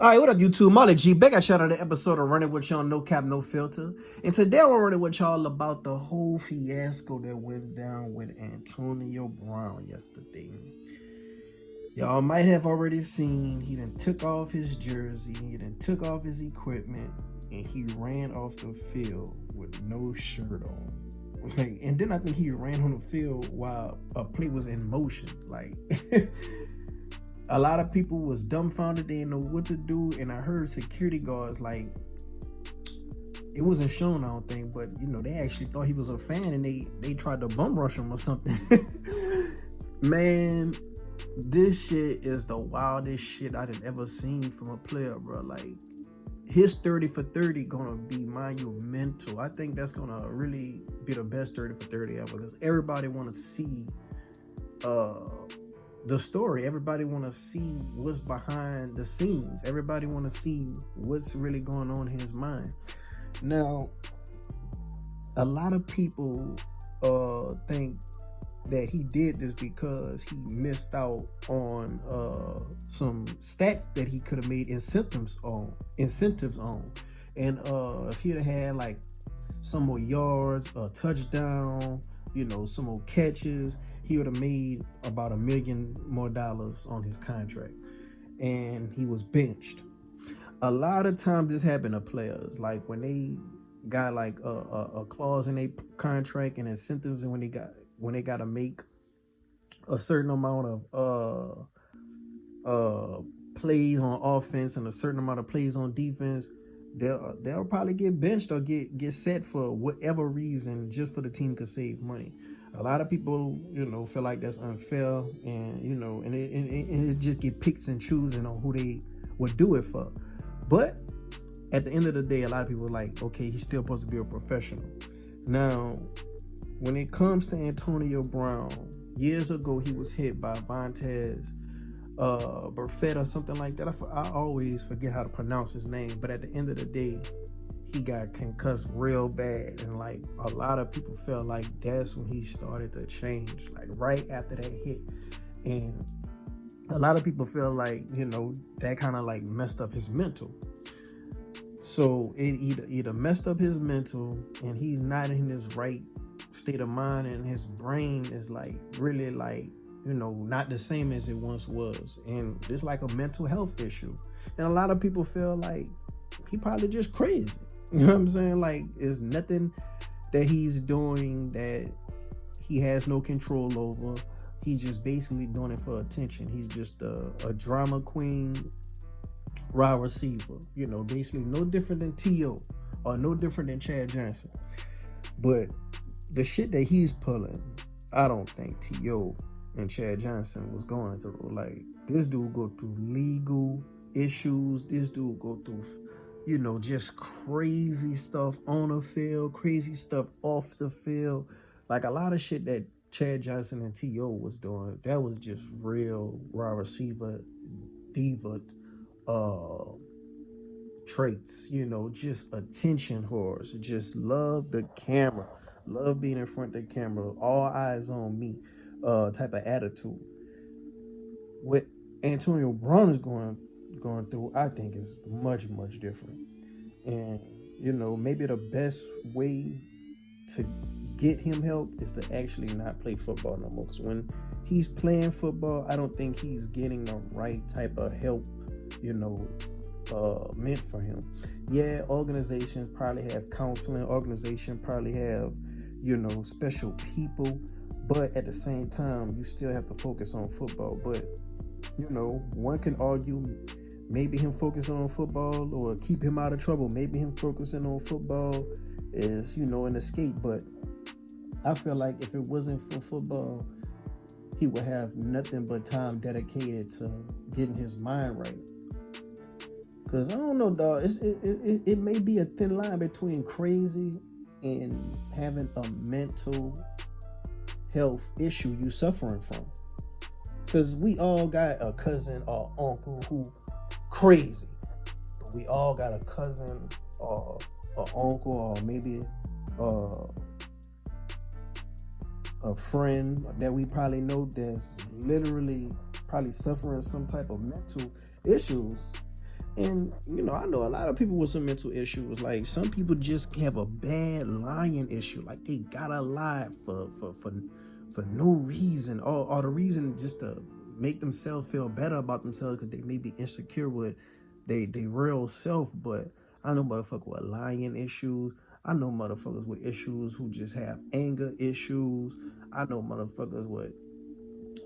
All right, what up, YouTube? Molly G back. I shot out an episode of Running with Y'all, No Cap, No Filter. And today I'm running with y'all about the whole fiasco that went down with Antonio Brown yesterday. Y'all might have already seen he done took off his jersey, he done took off his equipment, and he ran off the field with no shirt on. And then I think he ran on the field while a play was in motion. A lot of people was dumbfounded, they didn't know what to do, and I heard security guards, it wasn't shown, I don't think, but they actually thought he was a fan and they tried to bum rush him or something. Man, this shit is the wildest shit I've ever seen from a player, bro. His 30 for 30 gonna be monumental. I think that's gonna really be the best 30 for 30 ever, because everybody wanna see the story. Everybody want to see what's behind the scenes. Everybody want to see what's really going on in his mind. Now, a lot of people think that he did this because he missed out on some stats that he could have made incentives on. And if he'd have had some more yards, a touchdown, some more catches, he would have made about $1 million more on his contract. And he was benched. A lot of times this happened to players, when they got a clause in their contract and incentives, and when they got to make a certain amount of plays on offense and a certain amount of plays on defense, they'll probably get benched or get set for whatever reason, just for the team to save money. A lot of people, feel like that's unfair, and it just get picks and choosing on who they would do it for. But at the end of the day, a lot of people are like, okay, he's still supposed to be a professional. Now, when it comes to Antonio Brown, years ago he was hit by Vontez Burfict or something like that. I always forget how to pronounce his name, but at the end of the day, he got concussed real bad, and a lot of people felt like that's when he started to change, right after that hit. And a lot of people feel that kind of messed up his mental. So it either messed up his mental, and he's not in his right state of mind, and his brain is really not the same as it once was, and it's a mental health issue. And a lot of people feel like he probably just crazy. You know what I'm saying? It's nothing that he's doing that he has no control over. He's just basically doing it for attention. He's just a drama queen, wide receiver. Basically no different than T.O. or no different than Chad Johnson. But the shit that he's pulling, I don't think T.O. and Chad Johnson was going through. This dude go through legal issues. This dude go through just crazy stuff on the field, crazy stuff off the field. A lot of shit that Chad Johnson and T.O. was doing, that was just real wide receiver diva traits, just attention whores, just love the camera, love being in front of the camera, all eyes on me type of attitude. What Antonio Brown is going through, I think, is much different. And maybe the best way to get him help is to actually not play football no more, because when he's playing football, I don't think he's getting the right type of help meant for him. Yeah, organizations probably have counseling, organizations probably have special people, but at the same time you still have to focus on football. But one can argue maybe him focusing on football or keep him out of trouble. Maybe him focusing on football is, an escape. But I feel like if it wasn't for football, he would have nothing but time dedicated to getting his mind right. Because I don't know, dog. It may be a thin line between crazy and having a mental health issue you suffering from. Because we all got a cousin or uncle who crazy. We all got a cousin or an uncle, or maybe a friend that we probably know that's literally probably suffering some type of mental issues. And I know a lot of people with some mental issues. Like some people just have a bad lying issue. Like they gotta lie for no reason, or the reason just to make themselves feel better about themselves because they may be insecure with they real self. But I know motherfuckers with lying issues. I know motherfuckers with issues who just have anger issues. I know motherfuckers with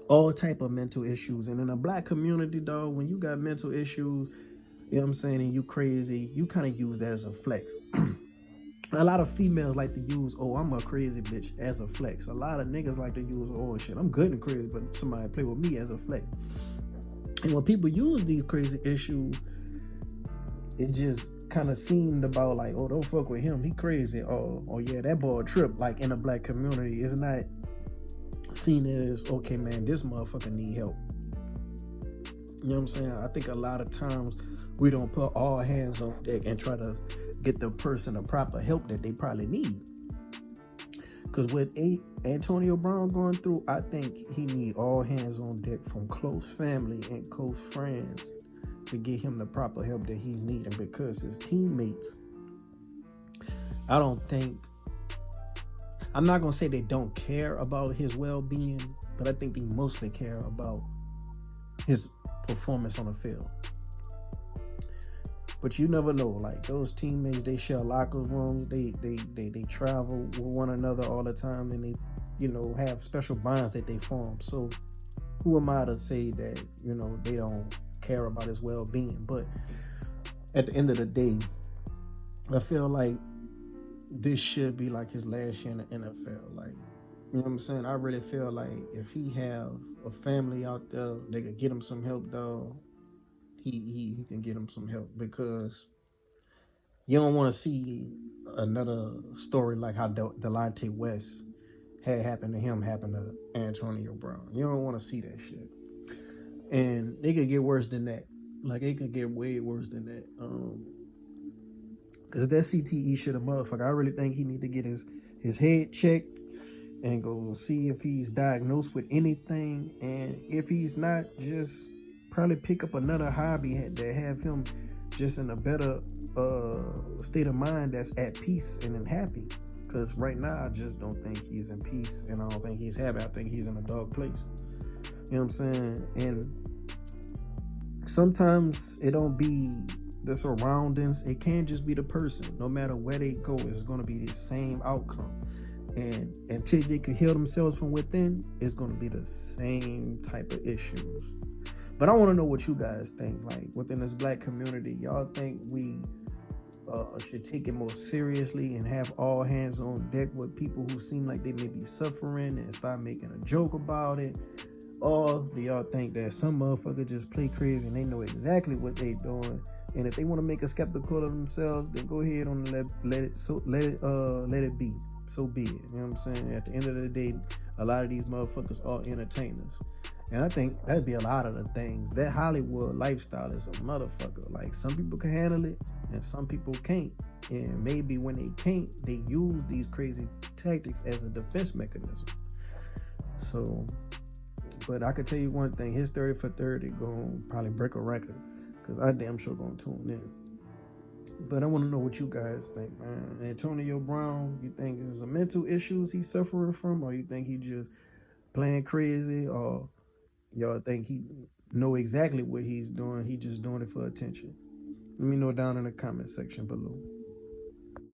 all type of mental issues. And in a black community, dog, when you got mental issues, you know what I'm saying, and you crazy, you kind of use that as a flex. A lot of females like to use, oh, I'm a crazy bitch, as a flex. A lot of niggas like to use, oh shit, I'm good and crazy, but somebody play with me, as a flex. And when people use these crazy issues, it just kind of seemed about like, oh, don't fuck with him, he crazy. Oh yeah, that boy a trip. Like in the black community, it's not seen as, okay man, this motherfucker need help. You know what I'm saying? I think a lot of times we don't put all hands on deck and try to get the person the proper help that they probably need. Because with Antonio Brown going through, I think he need all hands on deck from close family and close friends to get him the proper help that he's needing. Because his teammates, I don't think, I'm not going to say they don't care about his well-being, but I think they mostly care about his performance on the field. But you never know. Like those teammates, they share locker rooms. They travel with one another all the time, and they, have special bonds that they form. So who am I to say that they don't care about his well-being? But at the end of the day, I feel like this should be like his last year in the NFL. Like, you know what I'm saying? I really feel like if he have a family out there, they could get him some help, though. He can get him some help, because you don't want to see another story like how Delonte West had happened to him happen to Antonio Brown. You don't want to see that shit. And they could get worse than that. Like, it could get way worse than that. Because that CTE shit a motherfucker. I really think he need to get his head checked and go see if he's diagnosed with anything. And if he's not, just probably pick up another hobby that have him just in a better state of mind, that's at peace and happy. Because right now I just don't think he's in peace, and I don't think he's happy. I think he's in a dark place. You know what I'm saying? And sometimes it don't be the surroundings, it can't just be the person. No matter where they go, it's going to be the same outcome. And until they can heal themselves from within, it's going to be the same type of issues. But I want to know what you guys think. Like, within this black community, y'all think we should take it more seriously and have all hands on deck with people who seem like they may be suffering, and start making a joke about it? Or do y'all think that some motherfucker just play crazy and they know exactly what they doing, and if they want to make a skeptical of themselves, then go ahead and let it be. So be it. You know what I'm saying? At the end of the day, a lot of these motherfuckers are entertainers. And I think that'd be a lot of the things. That Hollywood lifestyle is a motherfucker. Like, some people can handle it and some people can't. And maybe when they can't, they use these crazy tactics as a defense mechanism. So, but I can tell you one thing, his 30 for 30 gonna probably break a record, because I damn sure gonna tune in. But I want to know what you guys think, man. Antonio Brown, you think it's a mental issues he's suffering from, or you think he just playing crazy, or y'all think he know exactly what he's doing, he just doing it for attention? Let me know down in the comment section below.